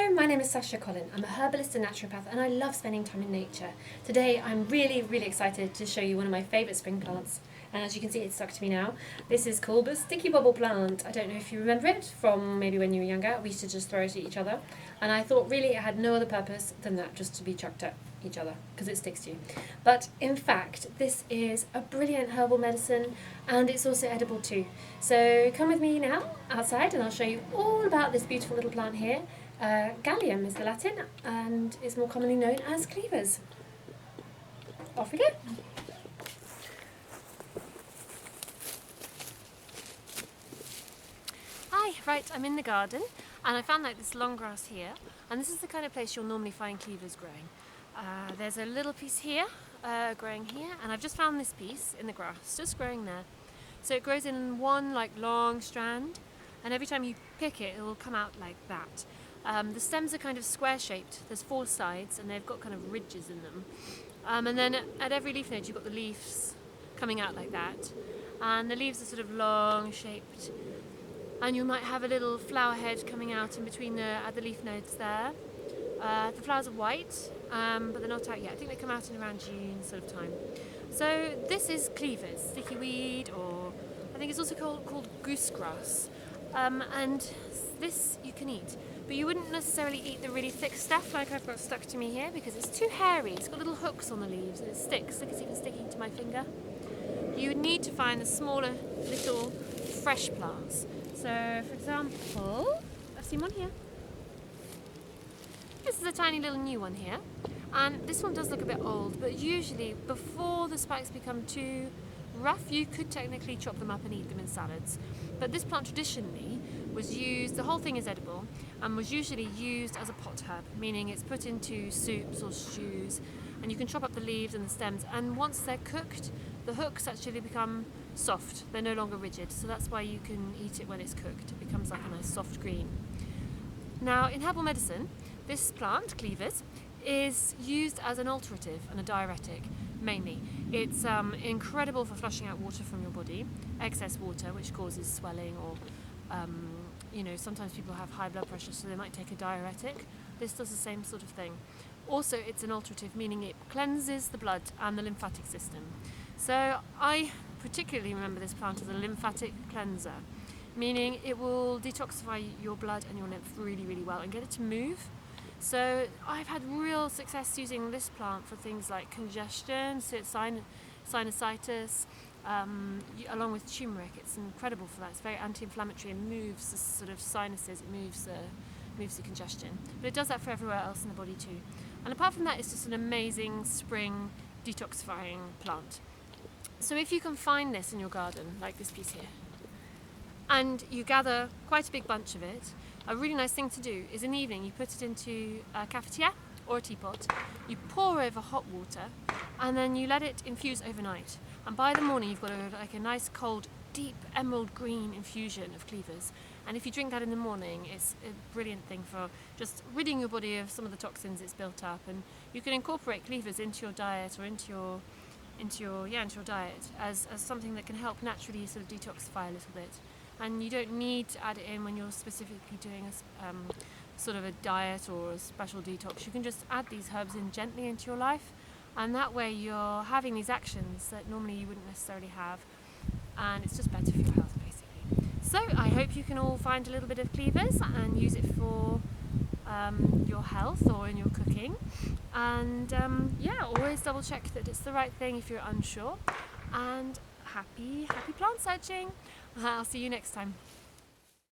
Hello, my name is Sasha Collin. I'm a herbalist and naturopath and I love spending time in nature. Today I'm really excited to show you one of my favourite spring plants, and as you can see it's stuck to me now. This is called the sticky bubble plant. I don't know if you remember it from maybe when you were younger. We used to just throw it at each other, and I thought really it had no other purpose than that, just to be chucked at each other because it sticks to you. But in fact this is a brilliant herbal medicine and it's also edible too. So come with me now outside and I'll show you all about this beautiful little plant here. Galium is the Latin and is more commonly known as cleavers. Off we go. Hi, right, I'm in the garden and I found like this long grass here, and this is the kind of place you'll normally find cleavers growing. There's a little piece here growing here, and I've just found this piece in the grass just growing there. So it grows in one like long strand, and every time you pick it, it will come out like that. The stems are kind of square shaped. There's 4 sides and they've got kind of ridges in them. And then at every leaf node you've got the leaves coming out like that. And the leaves are sort of long shaped. And you might have a little flower head coming out in between the leaf nodes there. The flowers are white, but they're not out yet. I think they come out in around June sort of time. So this is cleavers, sticky weed, or I think it's also called goose grass. And this you can eat, but you wouldn't necessarily eat the really thick stuff like I've got stuck to me here because it's too hairy. It's got little hooks on the leaves and it sticks. Look, it's even sticking to my finger. You would need to find the smaller little fresh plants. So for example, I've seen one here. This is a tiny little new one here, and this one does look a bit old, but usually before the spikes become too rough you could technically chop them up and eat them in salads. But this plant traditionally was used, the whole thing is edible, and was usually used as a pot herb, meaning it's put into soups or stews, and you can chop up the leaves and the stems, and once they're cooked the hooks actually become soft, they're no longer rigid, so that's why you can eat it when it's cooked. It becomes like a nice soft green. Now in herbal medicine, this plant, cleavers, is used as an alterative and a diuretic mainly. It's incredible for flushing out water from your body, excess water which causes swelling, or sometimes people have high blood pressure so they might take a diuretic. This does the same sort of thing. Also it's an alterative, meaning it cleanses the blood and the lymphatic system. So I particularly remember this plant as a lymphatic cleanser, meaning it will detoxify your blood and your lymph really well and get it to move. So I've had real success using this plant for things like congestion, sinusitis, along with turmeric. It's incredible for that. It's very anti-inflammatory and moves the sort of sinuses, it moves the congestion. But it does that for everywhere else in the body too. And apart from that, it's just an amazing spring detoxifying plant. So if you can find this in your garden, like this piece here, and you gather quite a big bunch of it, a really nice thing to do is in the evening you put it into a cafetiere or a teapot, you pour over hot water, and then you let it infuse overnight. And by the morning you've got a nice cold, deep emerald green infusion of cleavers. And if you drink that in the morning, it's a brilliant thing for just ridding your body of some of the toxins it's built up. And you can incorporate cleavers into your diet or into your diet as something that can help naturally sort of detoxify a little bit. And you don't need to add it in when you're specifically doing a sort of a diet or a special detox. You can just add these herbs in gently into your life, and that way you're having these actions that normally you wouldn't necessarily have, and it's just better for your health basically. So I hope you can all find a little bit of cleavers and use it for your health or in your cooking, and always double check that it's the right thing if you're unsure, and happy plant searching. I'll see you next time.